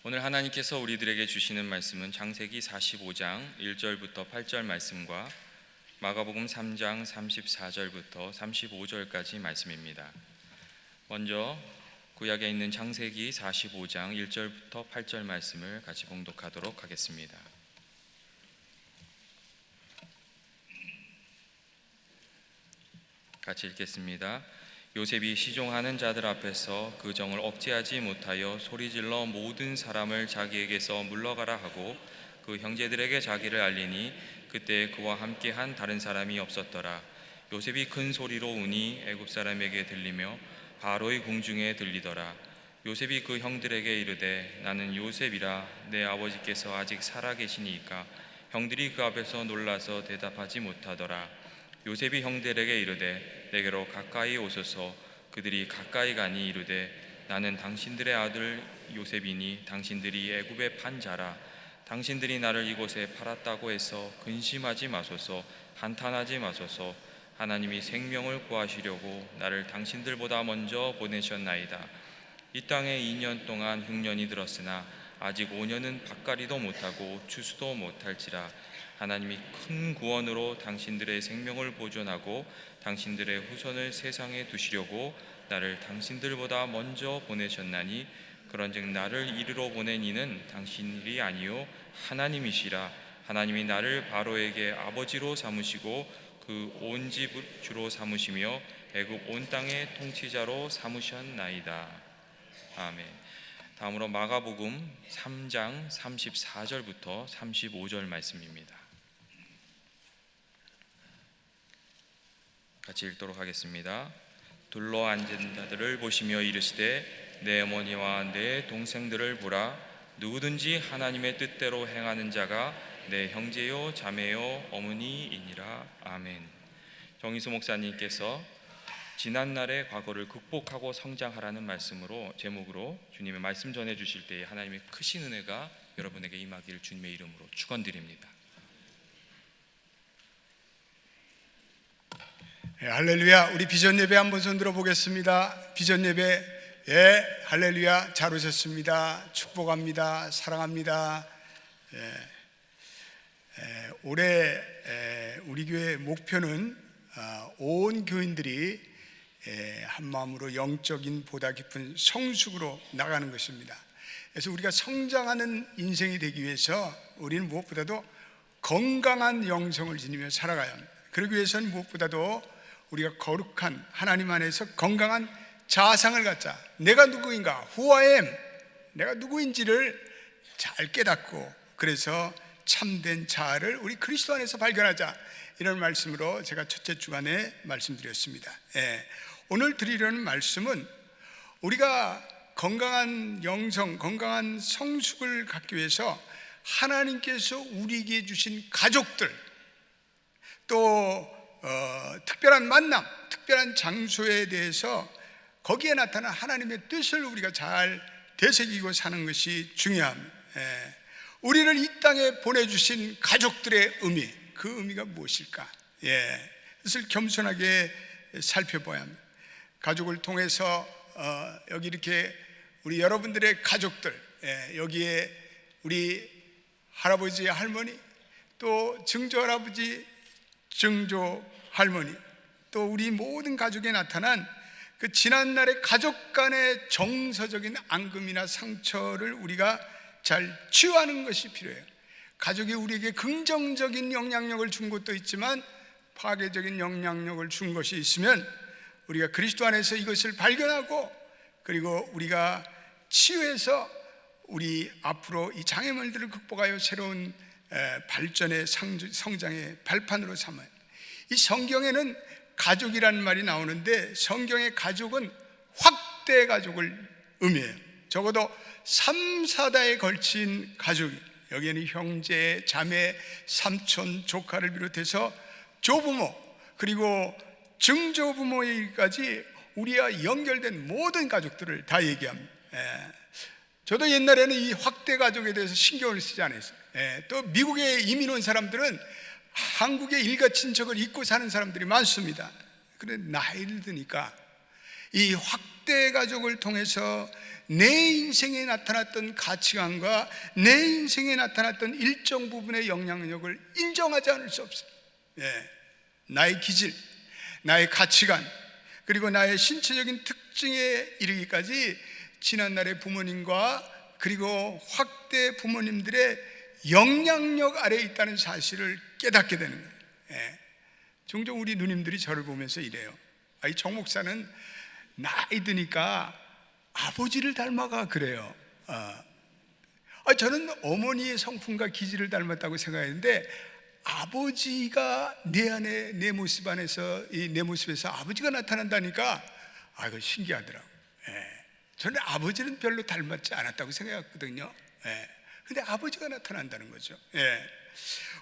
오늘 하나님께서 우리들에게 주시는 말씀은 창세기 45장 1절부터 8절 말씀과 마가복음 3장 34절부터 35절까지 말씀입니다. 먼저 구약에 있는 창세기 45장 1절부터 8절 말씀을 같이 봉독하도록 하겠습니다. 같이 읽겠습니다. 요셉이 시종하는 자들 앞에서 그 정을 억제하지 못하여 소리질러 모든 사람을 자기에게서 물러가라 하고 그 형제들에게 자기를 알리니 그때 그와 함께한 다른 사람이 없었더라. 요셉이 큰 소리로 우니 애굽 사람에게 들리며 바로의 궁중에 들리더라. 요셉이 그 형들에게 이르되 나는 요셉이라. 내 아버지께서 아직 살아 계시니이까. 형들이 그 앞에서 놀라서 대답하지 못하더라. 요셉이 형들에게 이르되 내게로 가까이 오소서. 그들이 가까이 가니 이르되 나는 당신들의 아들 요셉이니 당신들이 애굽에 판 자라. 당신들이 나를 이곳에 팔았다고 해서 근심하지 마소서. 한탄하지 마소서. 하나님이 생명을 구하시려고 나를 당신들보다 먼저 보내셨나이다. 이 땅에 2년 동안 흉년이 들었으나 아직 5년은 밭갈이도 못하고 추수도 못할지라. 하나님이 큰 구원으로 당신들의 생명을 보존하고 당신들의 후손을 세상에 두시려고 나를 당신들보다 먼저 보내셨나니 그런즉 나를 이리로 보낸 이는 당신이 아니요 하나님이시라. 하나님이 나를 바로에게 아버지로 삼으시고 그 온 집 주로 삼으시며 애굽 온 땅의 통치자로 삼으셨나이다. 아멘. 다음으로 마가복음 3장 34절부터 35절 말씀입니다. 같이 읽도록 하겠습니다. 둘러 앉은 자들을 보시며 이르시되 내 어머니와 내 동생들을 보라. 누구든지 하나님의 뜻대로 행하는 자가 내 형제요 자매요 어머니이니라. 아멘. 정희수 목사님께서 지난날의 과거를 극복하고 성장하라는 말씀으로 제목으로 주님의 말씀 전해 주실 때에 하나님의 크신 은혜가 여러분에게 임하기를 주님의 이름으로 축원드립니다. 할렐루야. 우리 비전 예배 한번 손 들어 보겠습니다. 비전 예배, 예, 할렐루야. 잘 오셨습니다. 축복합니다. 사랑합니다. 올해 우리 교회 목표는 온 교인들이 한 마음으로 영적인 보다 깊은 성숙으로 나가는 것입니다. 그래서 우리가 성장하는 인생이 되기 위해서 우리는 무엇보다도 건강한 영성을 지니며 살아가야 합니다. 그러기 위해서는 무엇보다도 우리가 거룩한 하나님 안에서 건강한 자상을 갖자. 내가 누구인가, who I am, 내가 누구인지를 잘 깨닫고 그래서 참된 자아를 우리 그리스도 안에서 발견하자. 이런 말씀으로 제가 첫째 주간에 말씀드렸습니다. 오늘 드리려는 말씀은 우리가 건강한 영성, 건강한 성숙을 갖기 위해서 하나님께서 우리에게 주신 가족들, 또 특별한 만남, 특별한 장소에 대해서 거기에 나타난 하나님의 뜻을 우리가 잘 되새기고 사는 것이 중요합니다. 우리를 이 땅에 보내주신 가족들의 의미, 그 의미가 무엇일까? 그것을 겸손하게 살펴봐야 합니다. 가족을 통해서 여기 이렇게 우리 여러분들의 가족들, 여기에 우리 할아버지, 할머니, 또 증조 할아버지, 증조 할머니, 또 우리 모든 가족에 나타난 그 지난날의 가족 간의 정서적인 앙금이나 상처를 우리가 잘 치유하는 것이 필요해요. 가족이 우리에게 긍정적인 영향력을 준 것도 있지만 파괴적인 영향력을 준 것이 있으면 우리가 그리스도 안에서 이것을 발견하고 그리고 우리가 치유해서 우리 앞으로 이 장애물들을 극복하여 새로운 발전의 성장의 발판으로 삼아요. 이 성경에는 가족이라는 말이 나오는데 성경의 가족은 확대 가족을 의미해요. 적어도 3, 4代에 걸친 가족이, 여기에는 형제, 자매, 삼촌, 조카를 비롯해서 조부모 그리고 증조부모까지 우리와 연결된 모든 가족들을 다 얘기합니다. 저도 옛날에는 이 확대 가족에 대해서 신경을 쓰지 않았어요. 또 미국에 이민 온 사람들은 한국의 일가 친척을 잊고 사는 사람들이 많습니다. 그런데 나이를 드니까 이 확대 가족을 통해서 내 인생에 나타났던 가치관과 내 인생에 나타났던 일정 부분의 영향력을 인정하지 않을 수 없어요. 나의 기질, 나의 가치관, 그리고 나의 신체적인 특징에 이르기까지 지난날의 부모님과 그리고 확대 부모님들의 영향력 아래에 있다는 사실을 깨닫게 되는 거예요. 종종 우리 누님들이 저를 보면서 이래요. 이 정 목사는 나이 드니까 아버지를 닮아가 그래요. 저는 어머니의 성품과 기질을 닮았다고 생각했는데 아버지가 내 안에, 내 모습 안에서, 내 모습에서 아버지가 나타난다니까 그거 신기하더라고요. 저는 아버지는 별로 닮았지 않았다고 생각했거든요. 근데 아버지가 나타난다는 거죠.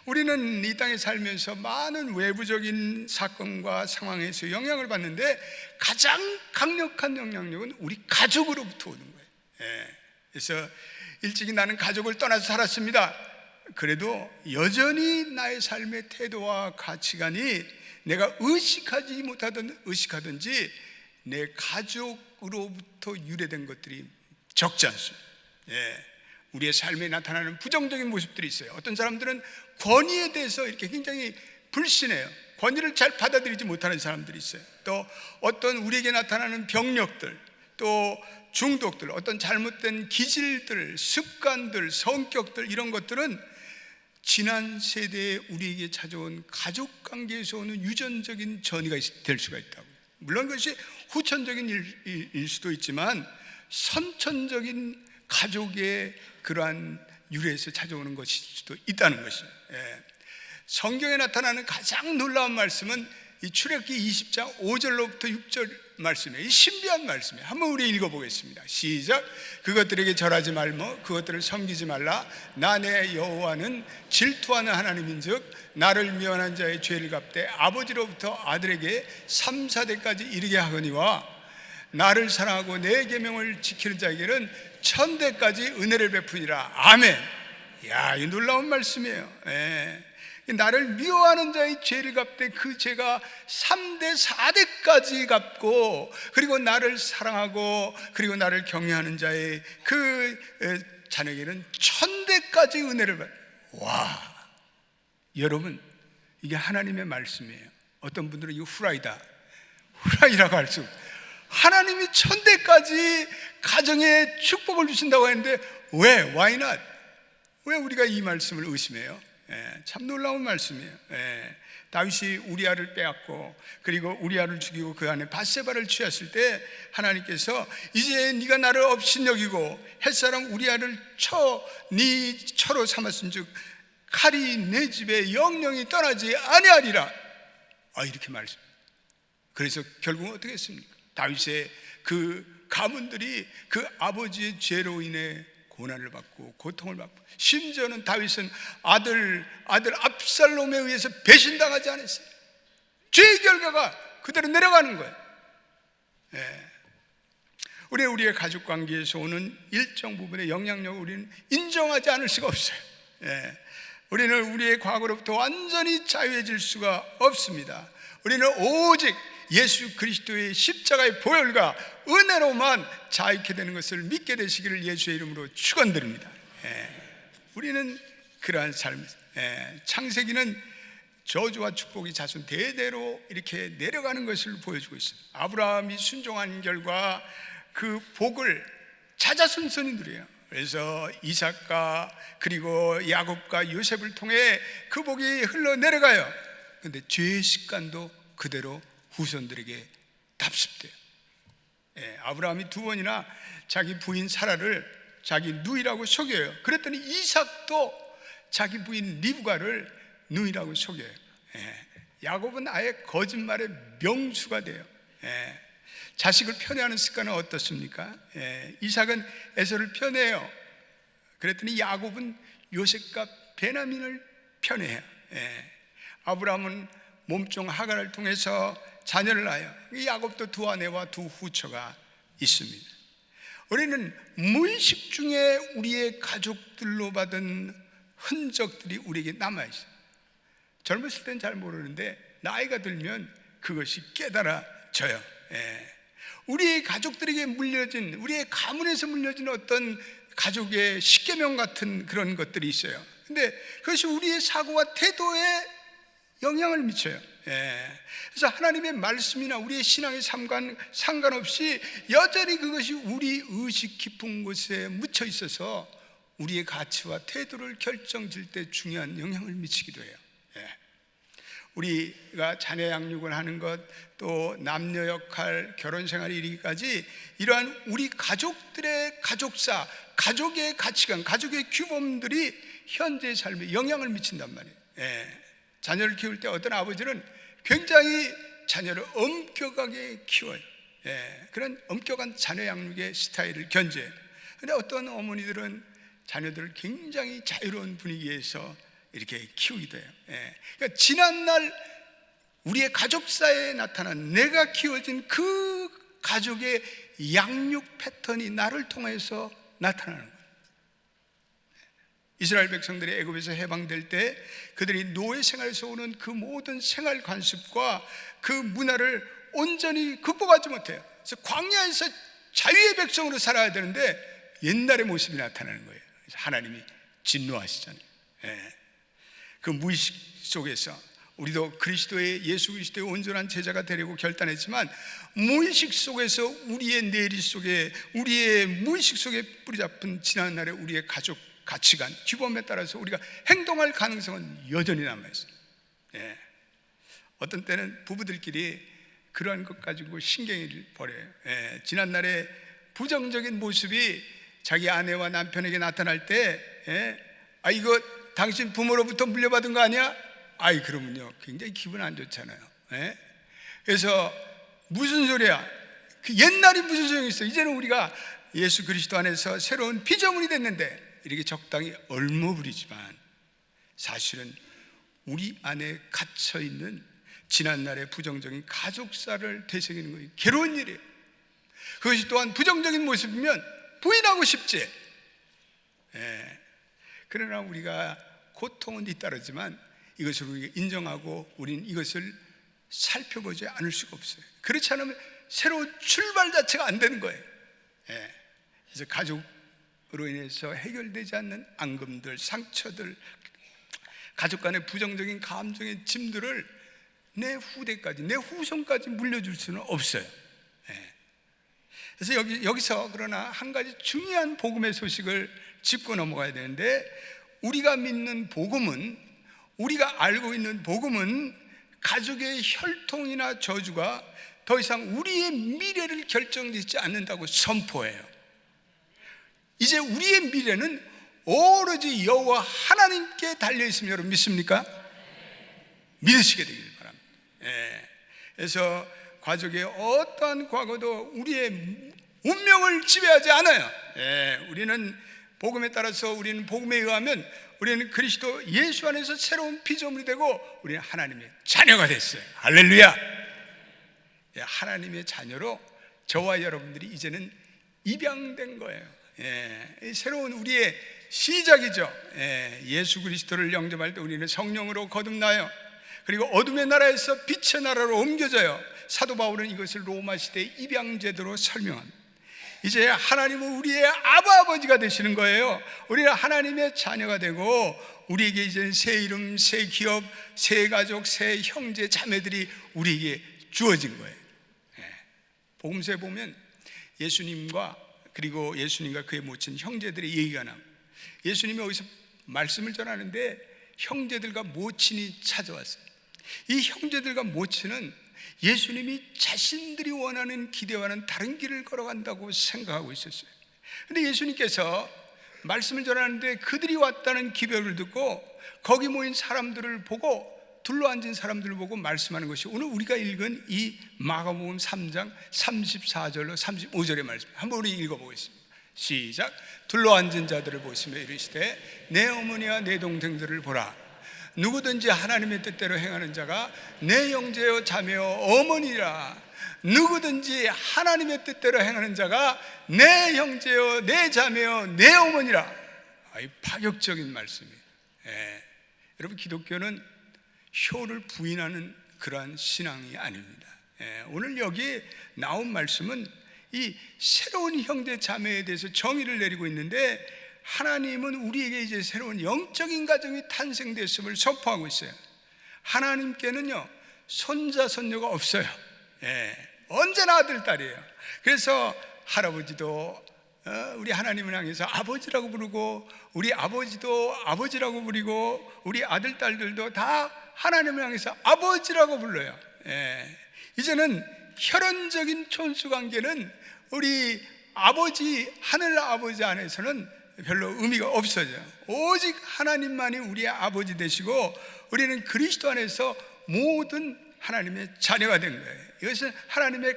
우리는 이 땅에 살면서 많은 외부적인 사건과 상황에서 영향을 받는데 가장 강력한 영향력은 우리 가족으로부터 오는 거예요. 그래서 일찍이 나는 가족을 떠나서 살았습니다. 그래도 여전히 나의 삶의 태도와 가치관이 내가 의식하지 못하든 의식하든지 내 가족으로부터 유래된 것들이 적지 않습니다. 우리의 삶에 나타나는 부정적인 모습들이 있어요. 어떤 사람들은 권위에 대해서 이렇게 굉장히 불신해요. 권위를 잘 받아들이지 못하는 사람들이 있어요. 또 어떤 우리에게 나타나는 병력들, 또 중독들, 어떤 잘못된 기질들, 습관들, 성격들, 이런 것들은 지난 세대에 우리에게 찾아온 가족관계에서 오는 유전적인 전이가 될 수가 있다고요. 물론 그것이 후천적인 일 수도 있지만 선천적인 가족의 그러한 유래에서 찾아오는 것일 수도 있다는 것이죠. 성경에 나타나는 가장 놀라운 말씀은 이 출애굽기 20장 5절로부터 6절 말씀이에요. 이 신비한 말씀이에요. 한번 우리 읽어보겠습니다. 시작. 그것들에게 절하지 말며 그것들을 섬기지 말라. 나 내 여호와는 질투하는 하나님인즉 나를 미워하는 자의 죄를 갚되 아버지로부터 아들에게 3, 4대까지 이르게 하거니와 나를 사랑하고 내 계명을 지키는 자에게는 1000대까지 은혜를 베푸니라. 아멘. 이 놀라운 말씀이에요. 나를 미워하는 자의 죄를 갚되 그 죄가 3대 4대까지 갚고, 그리고 나를 사랑하고 그리고 나를 경외하는 자의 그 자녀에게는 1000대까지 은혜를 와, 여러분, 이게 하나님의 말씀이에요. 어떤 분들은 이거 후라이라고 할 수 없어요. 하나님이 1000대까지 가정에 축복을 주신다고 했는데 why not? 왜 우리가 이 말씀을 의심해요? 참 놀라운 말씀이에요. 다윗이 우리아를 빼앗고 그리고 우리아를 죽이고 그 안에 밧세바를 취했을 때 하나님께서 이제 네가 나를 업신여기고 햇사람 우리아를 네 처로 삼았은즉 칼이 내 집에 영영이 떠나지 아니하리라. 이렇게 말씀. 그래서 결국은 어떻게 했습니까? 다윗의 그 가문들이 그 아버지의 죄로 인해 고난을 받고 고통을 받고, 심지어는 다윗은 아들 압살롬에 의해서 배신당하지 않았어요. 죄의 결과가 그대로 내려가는 거예요. 우리의 가족관계에서 오는 일정 부분의 영향력을 우리는 인정하지 않을 수가 없어요. 우리는 우리의 과거로부터 완전히 자유해질 수가 없습니다. 우리는 오직 예수 그리스도의 십자가의 보혈과 은혜로만 자유케 되는 것을 믿게 되시기를 예수의 이름으로 축원드립니다. 우리는 그러한 삶, 창세기는 저주와 축복이 자손 대대로 이렇게 내려가는 것을 보여주고 있습니다. 아브라함이 순종한 결과 그 복을 자자손손이 누려요. 그래서 이삭과 그리고 야곱과 요셉을 통해 그 복이 흘러내려가요. 그런데 죄의 습관도 그대로 후손들에게 답습돼요. 아브라함이 2번이나 자기 부인 사라를 자기 누이라고 속여요. 그랬더니 이삭도 자기 부인 리브가를 누이라고 속여요. 야곱은 아예 거짓말의 명수가 돼요. 자식을 편애하는 습관은 어떻습니까? 이삭은 에서를 편애해요. 그랬더니 야곱은 요셉과 베냐민을 편애해요. 아브라함은 몸종 하갈을 통해서 자녀를 낳아요. 야곱도 2 아내와 2 후처가 있습니다. 우리는 무의식 중에 우리의 가족들로 받은 흔적들이 우리에게 남아있어요. 젊었을 땐 잘 모르는데 나이가 들면 그것이 깨달아져요. 우리의 가족들에게 물려진, 우리의 가문에서 물려진 어떤 가족의 십계명 같은 그런 것들이 있어요. 근데 그것이 우리의 사고와 태도에 영향을 미쳐요. 그래서 하나님의 말씀이나 우리의 신앙의 삶과는 상관없이 여전히 그것이 우리 의식 깊은 곳에 묻혀 있어서 우리의 가치와 태도를 결정질 때 중요한 영향을 미치기도 해요. 우리가 자녀 양육을 하는 것, 또 남녀 역할, 결혼 생활에 이르기까지 이러한 우리 가족들의 가족사, 가족의 가치관, 가족의 규범들이 현재의 삶에 영향을 미친단 말이에요. 자녀를 키울 때 어떤 아버지는 굉장히 자녀를 엄격하게 키워요. 그런 엄격한 자녀 양육의 스타일을 견제해요. 그런데 어떤 어머니들은 자녀들을 굉장히 자유로운 분위기에서 이렇게 키우기도 해요. 그러니까 지난날 우리의 가족사에 나타난 내가 키워진 그 가족의 양육 패턴이 나를 통해서 나타나는 거예요. 이스라엘 백성들이 애굽에서 해방될 때 그들이 노예 생활에서 오는 그 모든 생활 관습과 그 문화를 온전히 극복하지 못해요. 그래서 광야에서 자유의 백성으로 살아야 되는데 옛날의 모습이 나타나는 거예요. 그래서 하나님이 진노하시잖아요. 그 무의식 속에서 우리도 예수 그리스도의 온전한 제자가 되려고 결단했지만 무의식 속에서 우리의 내리 속에, 우리의 무의식 속에 뿌리잡힌 지난날의 우리의 가족 가치관, 규범에 따라서 우리가 행동할 가능성은 여전히 남아있어요. 어떤 때는 부부들끼리 그러한 것 가지고 신경을 벌여요. 지난날의 부정적인 모습이 자기 아내와 남편에게 나타날 때 이거 당신 부모로부터 물려받은 거 아니야? 그러면요 굉장히 기분 안 좋잖아요. 그래서 무슨 소리야? 그 옛날이 무슨 소용이 있어? 이제는 우리가 예수 그리스도 안에서 새로운 피조물이 됐는데 이렇게 적당히 얼머부리지만 사실은 우리 안에 갇혀있는 지난날의 부정적인 가족사를 되새기는 것이 괴로운 일이에요. 그것이 또한 부정적인 모습이면 부인하고 싶지. 그러나 우리가 고통은 뒤따르지만 이것을 우리가 인정하고 우리는 이것을 살펴보지 않을 수가 없어요. 그렇지 않으면 새로운 출발 자체가 안 되는 거예요. 그래서 가족으로 인해서 해결되지 않는 앙금들, 상처들, 가족 간의 부정적인 감정의 짐들을 내 후대까지, 내 후손까지 물려줄 수는 없어요. 그래서 여기서 그러나 한 가지 중요한 복음의 소식을 짚고 넘어가야 되는데, 우리가 믿는 복음은, 우리가 알고 있는 복음은 가족의 혈통이나 저주가 더 이상 우리의 미래를 결정짓지 않는다고 선포해요. 이제 우리의 미래는 오로지 여호와 하나님께 달려있으면 여러분 믿습니까? 믿으시게 되길 바랍니다. 그래서 가족의 어떠한 과거도 우리의 운명을 지배하지 않아요. 우리는 복음에 따라서, 우리는 복음에 의하면 우리는 그리스도 예수 안에서 새로운 피조물이 되고 우리는 하나님의 자녀가 됐어요. 할렐루야. 하나님의 자녀로 저와 여러분들이 이제는 입양된 거예요. 새로운 우리의 시작이죠. 예수 그리스도를 영접할 때 우리는 성령으로 거듭나요. 그리고 어둠의 나라에서 빛의 나라로 옮겨져요. 사도 바울은 이것을 로마 시대 입양제도로 설명합니다. 이제 하나님은 우리의 아버지가 되시는 거예요. 우리는 하나님의 자녀가 되고 우리에게 이제 새 이름, 새 기업, 새 가족, 새 형제, 자매들이 우리에게 주어진 거예요. 복음서에 보면 예수님과, 그리고 예수님과 그의 모친 형제들의 얘기가 나옵니다. 예수님이 어디서 말씀을 전하는데 형제들과 모친이 찾아왔어요. 이 형제들과 모친은 예수님이 자신들이 원하는 기대와는 다른 길을 걸어간다고 생각하고 있었어요. 그런데 예수님께서 말씀을 전하는데 그들이 왔다는 기별을 듣고 거기 모인 사람들을 보고, 둘러앉은 사람들을 보고 말씀하는 것이 오늘 우리가 읽은 이 마가복음 3장 34절로 35절의 말씀, 한번 우리 읽어보겠습니다. 시작. 둘러앉은 자들을 보시며 이르시되 내 어머니와 내 동생들을 보라. 누구든지 하나님의 뜻대로 행하는 자가 내 형제요 자매요 어머니라. 누구든지 하나님의 뜻대로 행하는 자가 내 형제요 내 자매요 내 어머니라. 이 파격적인 말씀이에요. 여러분, 기독교는 효를 부인하는 그러한 신앙이 아닙니다. 오늘 여기 나온 말씀은 이 새로운 형제 자매에 대해서 정의를 내리고 있는데, 하나님은 우리에게 이제 새로운 영적인 가정이 탄생됐음을 선포하고 있어요. 하나님께는요 손자 손녀가 없어요. 언제나 아들 딸이에요. 그래서 할아버지도 우리 하나님을 향해서 아버지라고 부르고, 우리 아버지도 아버지라고 부르고, 우리 아들 딸들도 다 하나님을 향해서 아버지라고 불러요. 이제는 혈연적인 촌수관계는 우리 아버지, 하늘 아버지 안에서는 별로 의미가 없어져요. 오직 하나님만이 우리의 아버지 되시고, 우리는 그리스도 안에서 모든 하나님의 자녀가 된 거예요. 이것은 하나님의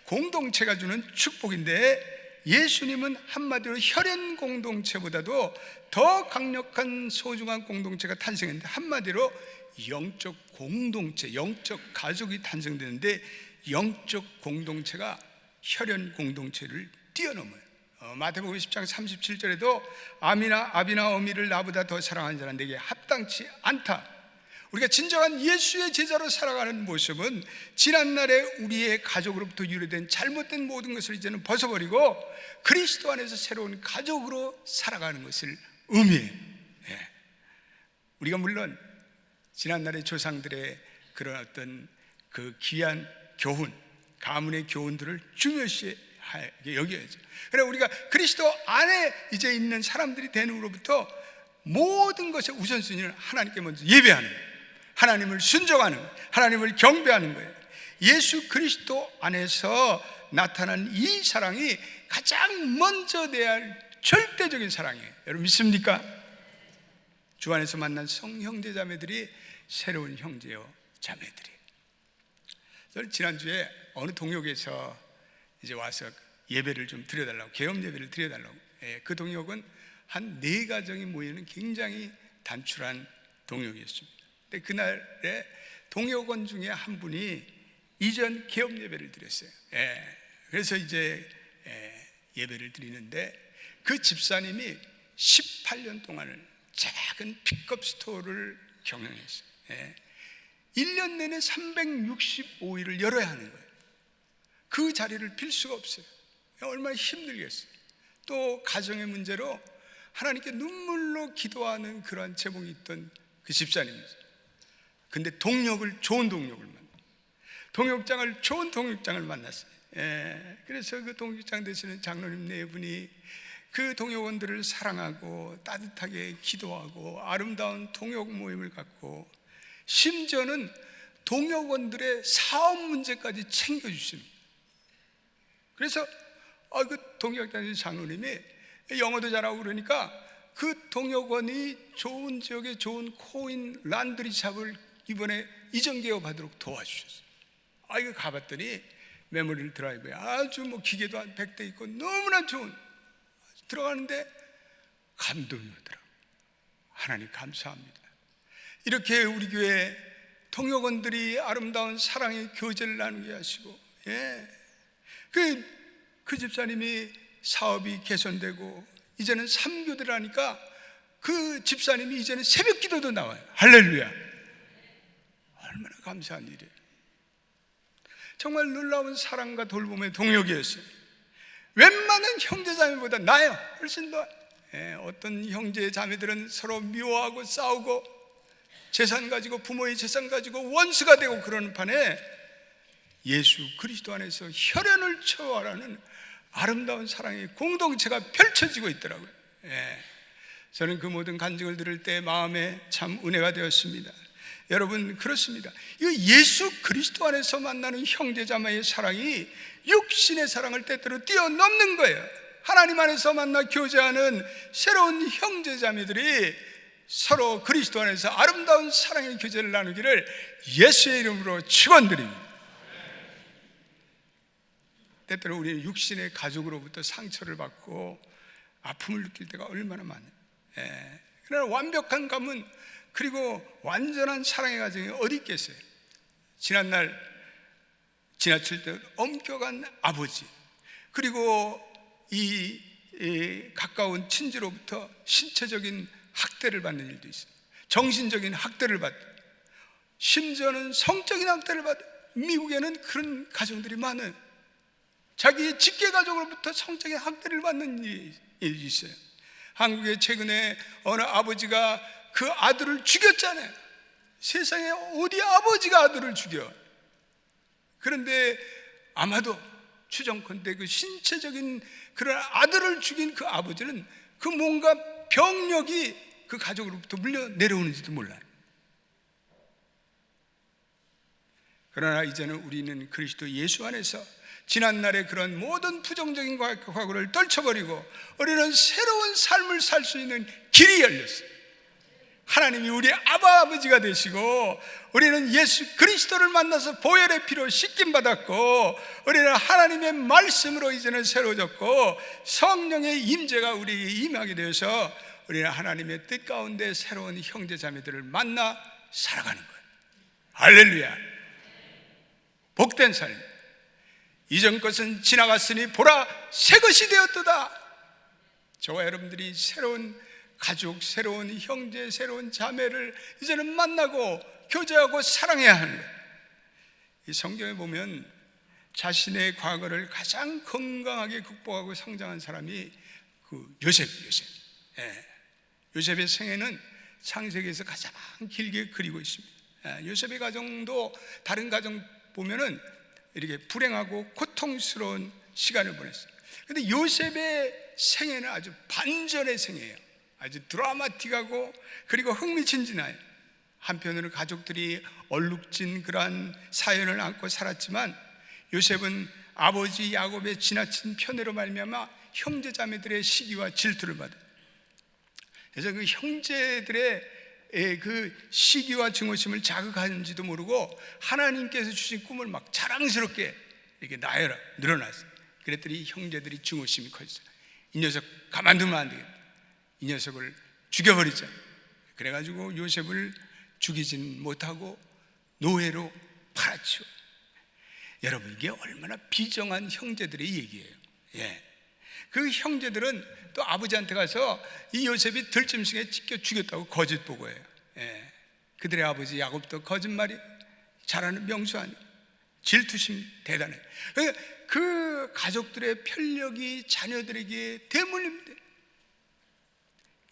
공동체가 주는 축복인데, 예수님은 한마디로 혈연 공동체보다도 더 강력한 소중한 공동체가 탄생했는데, 한마디로 영적 공동체, 영적 가족이 탄생되는데, 영적 공동체가 혈연 공동체를 뛰어넘어요. 마태복음 10장 37절에도 아비나 어미를 나보다 더 사랑하는 자는 내게 합당치 않다. 우리가 진정한 예수의 제자로 살아가는 모습은 지난날에 우리의 가족으로부터 유래된 잘못된 모든 것을 이제는 벗어버리고 그리스도 안에서 새로운 가족으로 살아가는 것을 의미해요. 우리가 물론 지난날의 조상들의 그런 어떤 그 귀한 교훈, 가문의 교훈들을 중요시 여겨야죠. 그래, 우리가 그리스도 안에 이제 있는 사람들이 된 후로부터 모든 것의 우선순위는 하나님께 먼저 예배하는 거예요. 하나님을 순종하는 거예요. 하나님을 경배하는 거예요. 예수 그리스도 안에서 나타난 이 사랑이 가장 먼저 돼야 할 절대적인 사랑이에요. 여러분 믿습니까? 주 안에서 만난 성형제 자매들이 새로운 형제요 자매들이에요. 저는 지난주에 어느 동역에서 이제 와서 예배를 좀 드려달라고, 개업 예배를 드려달라고. 그 동역은 한 4가정이 모이는 굉장히 단출한 동역이었습니다. 근데 그날에 동역원 중에 한 분이 이전 개업 예배를 드렸어요. 그래서 이제 예배를 드리는데, 그 집사님이 18년 동안을 작은 픽업 스토어를 경영했어요. 1년 내내 365일을 열어야 하는 거예요. 그 자리를 빌 수가 없어요. 얼마나 힘들겠어요. 또 가정의 문제로 하나님께 눈물로 기도하는 그러한 제목이 있던 그 집사님이었어요. 근데 좋은 동역을 만났어요. 좋은 동역장을 만났어요. 그래서 그 동역장 되시는 장로님 4분이 그 동역원들을 사랑하고 따뜻하게 기도하고 아름다운 동역 모임을 갖고, 심지어는 동역원들의 사업 문제까지 챙겨주십니다. 그래서 그 동역장 장로님이 영어도 잘하고 그러니까 그 동역원이 좋은 지역에 좋은 코인 란드리 샵을 이번에 이전 개업하도록 도와주셨어요. 이거 가봤더니 메모리 드라이브에 아주 기계도 한 100대 있고 너무나 좋은, 들어가는데 감동이 오더라고요. 하나님 감사합니다. 이렇게 우리 교회 동역원들이 아름다운 사랑의 교제를 나누게 하시고, 그 집사님이 사업이 개선되고 이제는 3교대를 하니까 그 집사님이 이제는 새벽 기도도 나와요. 할렐루야. 얼마나 감사한 일이에요. 정말 놀라운 사랑과 돌봄의 동역이었어요. 웬만한 형제자매보다 나아요. 훨씬 더. 어떤 형제자매들은 서로 미워하고 싸우고 재산 가지고, 부모의 재산 가지고 원수가 되고 그러는 판에 예수 그리스도 안에서 혈연을 초월하는 아름다운 사랑의 공동체가 펼쳐지고 있더라고요. 저는 그 모든 간증을 들을 때 마음에 참 은혜가 되었습니다. 여러분 그렇습니다. 이 예수 그리스도 안에서 만나는 형제자매의 사랑이 육신의 사랑을 때때로 뛰어넘는 거예요. 하나님 안에서 만나 교제하는 새로운 형제자매들이 서로 그리스도 안에서 아름다운 사랑의 교제를 나누기를 예수의 이름으로 축원드립니다. 때때로 우리는 육신의 가족으로부터 상처를 받고 아픔을 느낄 때가 얼마나 많아요. 그러나 완벽한 가문, 그리고 완전한 사랑의 가정이 어디 있겠어요? 지난날 지나칠 때 엄격한 아버지, 그리고 이 가까운 친지로부터 신체적인 학대를 받는 일도 있어요. 정신적인 학대를 받고, 심지어는 성적인 학대를 받아요. 미국에는 그런 가정들이 많아요. 자기의 직계 가족으로부터 성적인 학대를 받는 일이 있어요. 한국에 최근에 어느 아버지가 그 아들을 죽였잖아요. 세상에 어디 아버지가 아들을 죽여? 그런데 아마도 추정컨대 그 신체적인 그런 아들을 죽인 그 아버지는 그 뭔가 병력이 그 가족으로부터 물려 내려오는지도 몰라요. 그러나 이제는 우리는 그리스도 예수 안에서 지난날의 그런 모든 부정적인 과거를 떨쳐버리고 우리는 새로운 삶을 살 수 있는 길이 열렸어요. 하나님이 우리의 아버지가 되시고 우리는 예수 그리스도를 만나서 보혈의 피로 씻김 받았고 우리는 하나님의 말씀으로 이제는 새로워졌고 성령의 임재가 우리에게 임하게 되어서 우리는 하나님의 뜻 가운데 새로운 형제 자매들을 만나 살아가는 거예요. 할렐루야. 복된 삶. 이전 것은 지나갔으니 보라 새 것이 되었도다. 저와 여러분들이 새로운 가족, 새로운 형제, 새로운 자매를 이제는 만나고 교제하고 사랑해야 하는 거예요. 이 성경에 보면 자신의 과거를 가장 건강하게 극복하고 성장한 사람이 그 요셉. 요셉의 생애는 창세기에서 가장 길게 그리고 있습니다. 요셉의 가정도 다른 가정 보면은 이렇게 불행하고 고통스러운 시간을 보냈어요. 그런데 요셉의 생애는 아주 반전의 생애예요. 아주 드라마틱하고 그리고 흥미진진해요. 한편으로는 가족들이 얼룩진 그러한 사연을 안고 살았지만 요셉은 아버지 야곱의 지나친 편애로 말미암아 형제자매들의 시기와 질투를 받아요. 그래서 그 형제들의 그 시기와 증오심을 자극하는지도 모르고 하나님께서 주신 꿈을 막 자랑스럽게 이렇게 나열하 늘어났어요. 그랬더니 형제들이 증오심이 커졌어요. 이 녀석 가만두면 안 되겠다. 이 녀석을 죽여버리자. 그래가지고 요셉을 죽이지는 못하고 노예로 팔아치워. 여러분, 이게 얼마나 비정한 형제들의 얘기예요. 그 형제들은 또 아버지한테 가서 이 요셉이 들짐승에 찢겨 죽였다고 거짓 보고해요. 그들의 아버지 야곱도 거짓말이 잘하는 명수 아니에요. 질투심 대단해요. 그 가족들의 편력이 자녀들에게 대물림돼.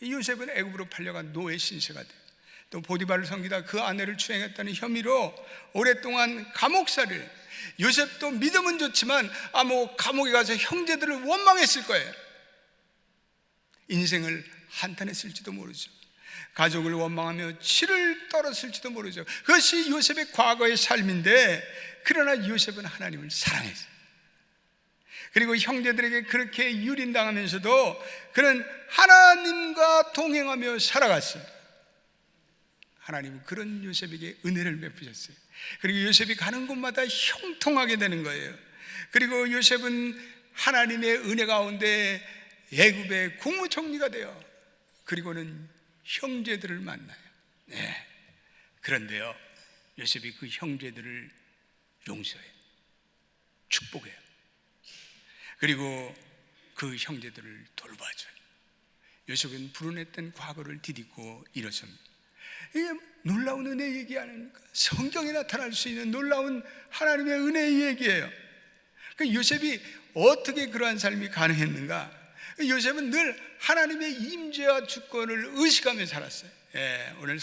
이 요셉은 애굽으로 팔려간 노예 신세가 돼요. 또 보디발을 섬기다 그 아내를 추행했다는 혐의로 오랫동안 감옥살이를. 요셉도 믿음은 좋지만 감옥에 가서 형제들을 원망했을 거예요. 인생을 한탄했을지도 모르죠. 가족을 원망하며 치를 떨었을지도 모르죠. 그것이 요셉의 과거의 삶인데, 그러나 요셉은 하나님을 사랑했어요. 그리고 형제들에게 그렇게 유린당하면서도 그는 하나님과 동행하며 살아갔어요. 하나님은 그런 요셉에게 은혜를 베푸셨어요. 그리고 요셉이 가는 곳마다 형통하게 되는 거예요. 그리고 요셉은 하나님의 은혜 가운데 애굽의 국무총리가 되어 그리고는 형제들을 만나요. 그런데요, 요셉이 그 형제들을 용서해요. 축복해요. 그리고 그 형제들을 돌봐줘요. 요셉은 불운했던 과거를 디딛고 일어섭니다. 이게 놀라운 은혜 얘기 아닙니까? 성경에 나타날 수 있는 놀라운 하나님의 은혜의 얘기예요. 요셉이 어떻게 그러한 삶이 가능했는가? 요셉은 늘 하나님의 임재와 주권을 의식하며 살았어요. 오늘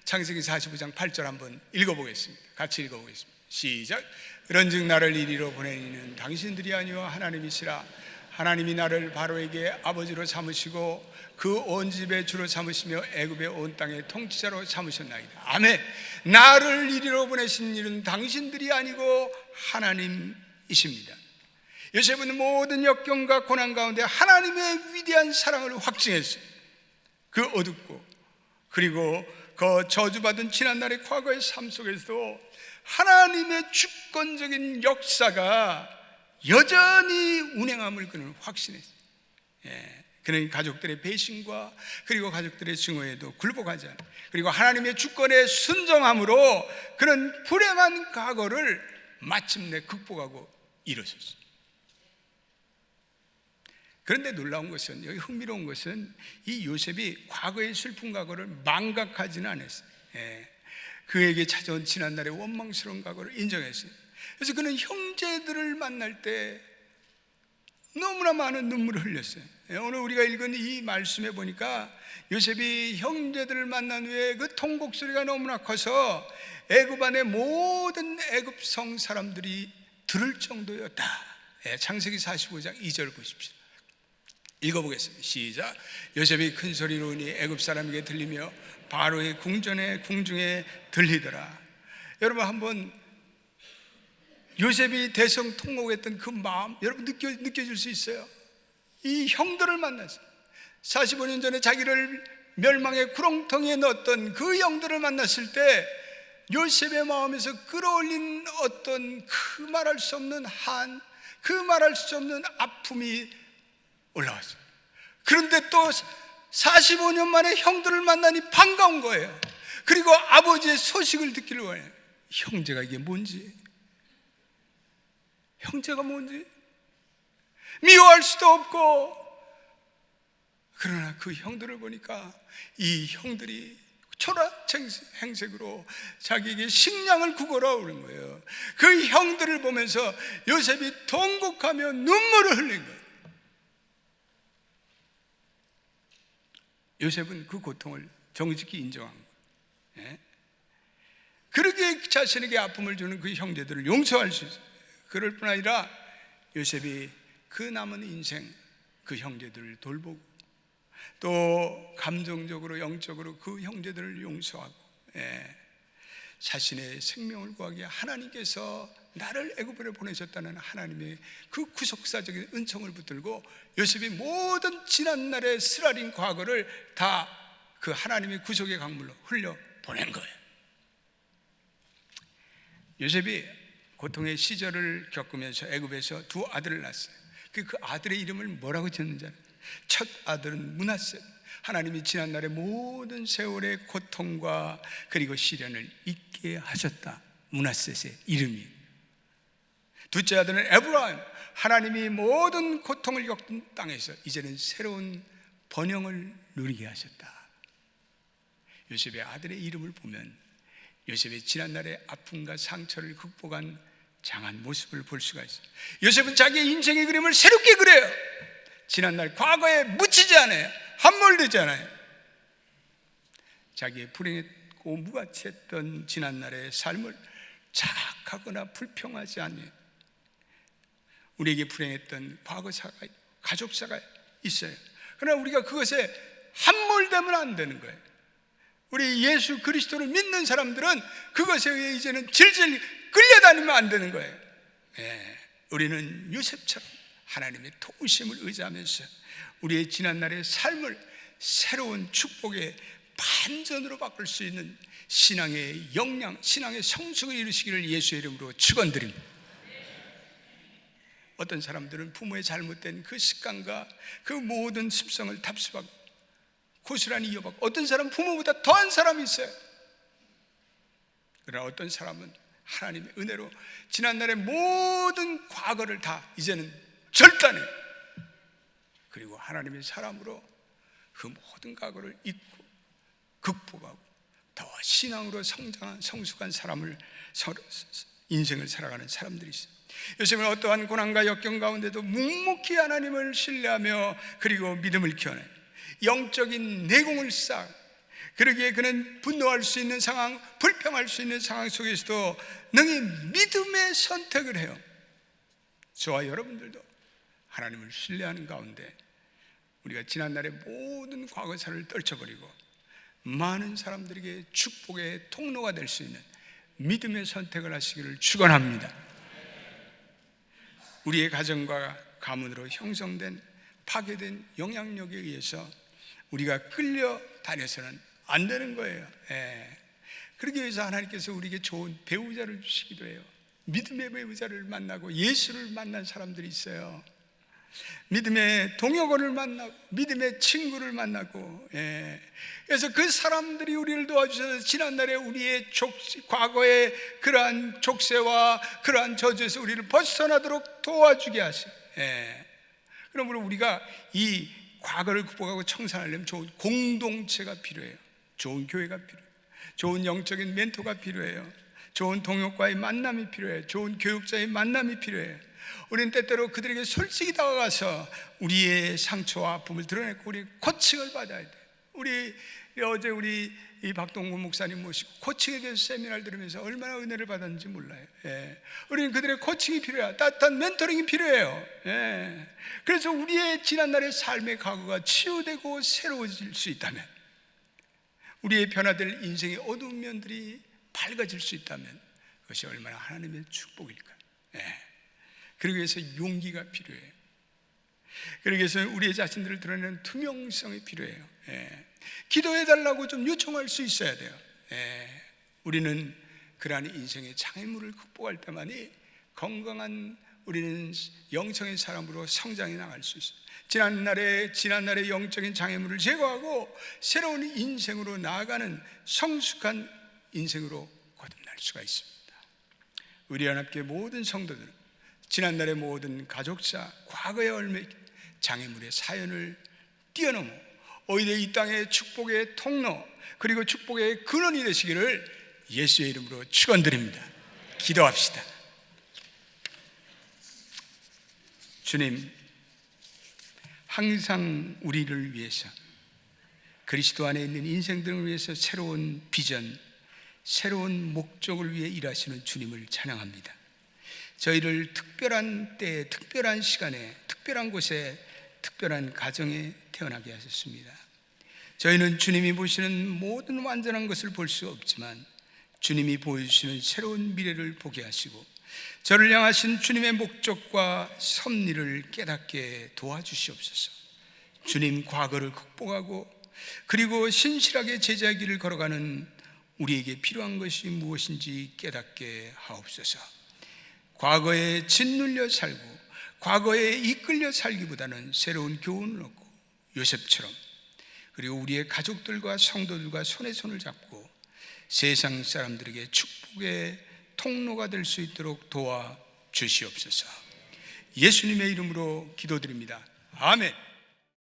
창세기 45장 8절 한번 읽어보겠습니다. 같이 읽어보겠습니다. 시작. 그런즉 나를 이리로 보내니는 당신들이 아니요 하나님이시라. 하나님이 나를 바로에게 아버지로 삼으시고 그 온 집의 주로 삼으시며 애굽의 온 땅의 통치자로 삼으셨나이다. 아멘. 나를 이리로 보내신 이는 당신들이 아니고 하나님이십니다. 요셉은 모든 역경과 고난 가운데 하나님의 위대한 사랑을 확증했어요. 그 어둡고 그리고 그 저주받은 지난날의 과거의 삶 속에서도 하나님의 주권적인 역사가 여전히 운행함을 그는 확신했어요. 그는 가족들의 배신과 그리고 가족들의 증오에도 굴복하지 않아요. 그리고 하나님의 주권에 순종함으로 그는 불행한 과거를 마침내 극복하고 일어섰어요. 그런데 놀라운 것은, 여기 흥미로운 것은 이 요셉이 과거의 슬픈 과거를 망각하지는 않았어요. 그에게 찾아온 지난날의 원망스러운 과거를 인정했어요. 그래서 그는 형제들을 만날 때 너무나 많은 눈물을 흘렸어요. 오늘 우리가 읽은 이 말씀에 보니까 요셉이 형제들을 만난 후에 그 통곡 소리가 너무나 커서 애굽 안의 모든 애굽 성 사람들이 들을 정도였다. 창세기 45장 2절 보십시오. 읽어보겠습니다. 시작. 요셉이 큰 소리로 우니 애굽 사람에게 들리며 바로의 궁중에 들리더라. 여러분, 한번 요셉이 대성 통곡했던 그 마음 여러분 느껴질 수 있어요? 이 형들을 만났어요. 45년 전에 자기를 멸망의 구렁텅이에 넣었던 그 형들을 만났을 때 요셉의 마음에서 끌어올린 어떤 그 말할 수 없는 그 말할 수 없는 아픔이 올라왔어요. 그런데 또 45년 만에 형들을 만나니 반가운 거예요. 그리고 아버지의 소식을 듣기를 원해요. 형제가 이게 뭔지, 형제가 뭔지 미워할 수도 없고, 그러나 그 형들을 보니까 이 형들이 초라행색으로 자기에게 식량을 구걸하고 오는 거예요. 그 형들을 보면서 요셉이 통곡하며 눈물을 흘린 거예요. 요셉은 그 고통을 정직히 인정한 거예요. 그렇게 자신에게 아픔을 주는 그 형제들을 용서할 수 있어요. 그럴 뿐 아니라 요셉이 그 남은 인생 그 형제들을 돌보고 또 감정적으로 영적으로 그 형제들을 용서하고, 자신의 생명을 구하기에 하나님께서 나를 애굽으로 보내셨다는 하나님의 그 구속사적인 은총을 붙들고 요셉이 모든 지난날의 쓰라린 과거를 다 그 하나님의 구속의 강물로 흘려 보낸 거예요. 요셉이 고통의 시절을 겪으면서 애굽에서 두 아들을 낳았어요. 그 아들의 이름을 뭐라고 지었는지 알아요? 첫 아들은 므낫세. 하나님이 지난날의 모든 세월의 고통과 그리고 시련을 잊게 하셨다. 므낫셋의 이름이. 둘째 아들은 에브라임. 하나님이 모든 고통을 겪은 땅에서 이제는 새로운 번영을 누리게 하셨다. 요셉의 아들의 이름을 보면 요셉의 지난날의 아픔과 상처를 극복한 장한 모습을 볼 수가 있어요. 요셉은 자기의 인생의 그림을 새롭게 그려요. 지난날 과거에 묻히지 않아요. 함몰되지 않아요. 자기의 불행했고 무가치했던 지난날의 삶을 자학하거나 불평하지 않아요. 우리에게 불행했던 과거사가, 가족사가 있어요. 그러나 우리가 그것에 함몰되면 안 되는 거예요. 우리 예수 그리스도를 믿는 사람들은 그것에 의해 이제는 질질 끌려다니면 안 되는 거예요. 우리는 요셉처럼 하나님의 도우심을 의지하면서 우리의 지난날의 삶을 새로운 축복의 반전으로 바꿀 수 있는 신앙의 역량, 신앙의 성숙을 이루시기를 예수의 이름으로 축원드립니다. 어떤 사람들은 부모의 잘못된 그 습관과 그 모든 습성을 답습하고 고스란히 이어받고, 어떤 사람은 부모보다 더한 사람이 있어요. 그러나 어떤 사람은 하나님의 은혜로 지난날의 모든 과거를 다 이제는 절단해요. 그리고 하나님의 사람으로 그 모든 과거를 잊고 극복하고 더 신앙으로 성장한 성숙한 사람을, 인생을 살아가는 사람들이 있어요. 요셉은 어떠한 고난과 역경 가운데도 묵묵히 하나님을 신뢰하며 그리고 믿음을 키워내요. 영적인 내공을 쌓아. 그러기에 그는 분노할 수 있는 상황, 불평할 수 있는 상황 속에서도 능히 믿음의 선택을 해요. 저와 여러분들도 하나님을 신뢰하는 가운데 우리가 지난날의 모든 과거사를 떨쳐버리고 많은 사람들에게 축복의 통로가 될 수 있는 믿음의 선택을 하시기를 축원합니다. 우리의 가정과 가문으로 형성된 파괴된 영향력에 의해서 우리가 끌려다녀서는 안 되는 거예요. 그러기 위해서 하나님께서 우리에게 좋은 배우자를 주시기도 해요. 믿음의 배우자를 만나고 예수를 만난 사람들이 있어요. 믿음의 동역원을 만나고 믿음의 친구를 만나고, 그래서 그 사람들이 우리를 도와주셔서 지난날에 우리의 과거의 그러한 족쇄와 그러한 저주에서 우리를 벗어나도록 도와주게 하셔요. 그러므로 우리가 이 과거를 극복하고 청산하려면 좋은 공동체가 필요해요. 좋은 교회가 필요해요. 좋은 영적인 멘토가 필요해요. 좋은 동역과의 만남이 필요해요. 좋은 교육자의 만남이 필요해요. 우리는 때때로 그들에게 솔직히 다가가서 우리의 상처와 아픔을 드러내고 우리 코칭을 받아야 돼요. 어제 이 박동구 목사님 모시고 코칭에 대해서 세미나를 들으면서 얼마나 은혜를 받았는지 몰라요. 우리는 그들의 코칭이 필요해요. 따뜻한 멘토링이 필요해요. 그래서 우리의 지난날의 삶의 과거가 치유되고 새로워질 수 있다면, 우리의 변화될 인생의 어두운 면들이 밝아질 수 있다면 그것이 얼마나 하나님의 축복일까요? 그러기 위해서 용기가 필요해요. 그러기 위해서 우리의 자신들을 드러내는 투명성이 필요해요. 기도해달라고 좀 요청할 수 있어야 돼요. 우리는 그러한 인생의 장애물을 극복할 때만이 건강한 우리는 영성의 사람으로 성장해 나갈 수 있어요. 지난날의 영적인 장애물을 제거하고 새로운 인생으로 나아가는 성숙한 인생으로 거듭날 수가 있습니다. 우리 연합교회 모든 성도들은 지난날의 모든 가족사, 과거의 얼매 장애물의 사연을 뛰어넘어 오히려 이 땅의 축복의 통로, 그리고 축복의 근원이 되시기를 예수의 이름으로 축원드립니다. 기도합시다. 주님, 항상 우리를 위해서, 그리스도 안에 있는 인생들을 위해서 새로운 비전, 새로운 목적을 위해 일하시는 주님을 찬양합니다. 저희를 특별한 때에, 특별한 시간에, 특별한 곳에, 특별한 가정에 태어나게 하셨습니다. 저희는 주님이 보시는 모든 완전한 것을 볼 수 없지만 주님이 보여주시는 새로운 미래를 보게 하시고 저를 향하신 주님의 목적과 섭리를 깨닫게 도와주시옵소서. 주님, 과거를 극복하고 그리고 신실하게 제자의 길을 걸어가는 우리에게 필요한 것이 무엇인지 깨닫게 하옵소서. 과거에 짓눌려 살고 과거에 이끌려 살기보다는 새로운 교훈을 얻고 요셉처럼, 그리고 우리의 가족들과 성도들과 손에 손을 잡고 세상 사람들에게 축복의 통로가 될 수 있도록 도와 주시옵소서. 예수님의 이름으로 기도드립니다. 아멘.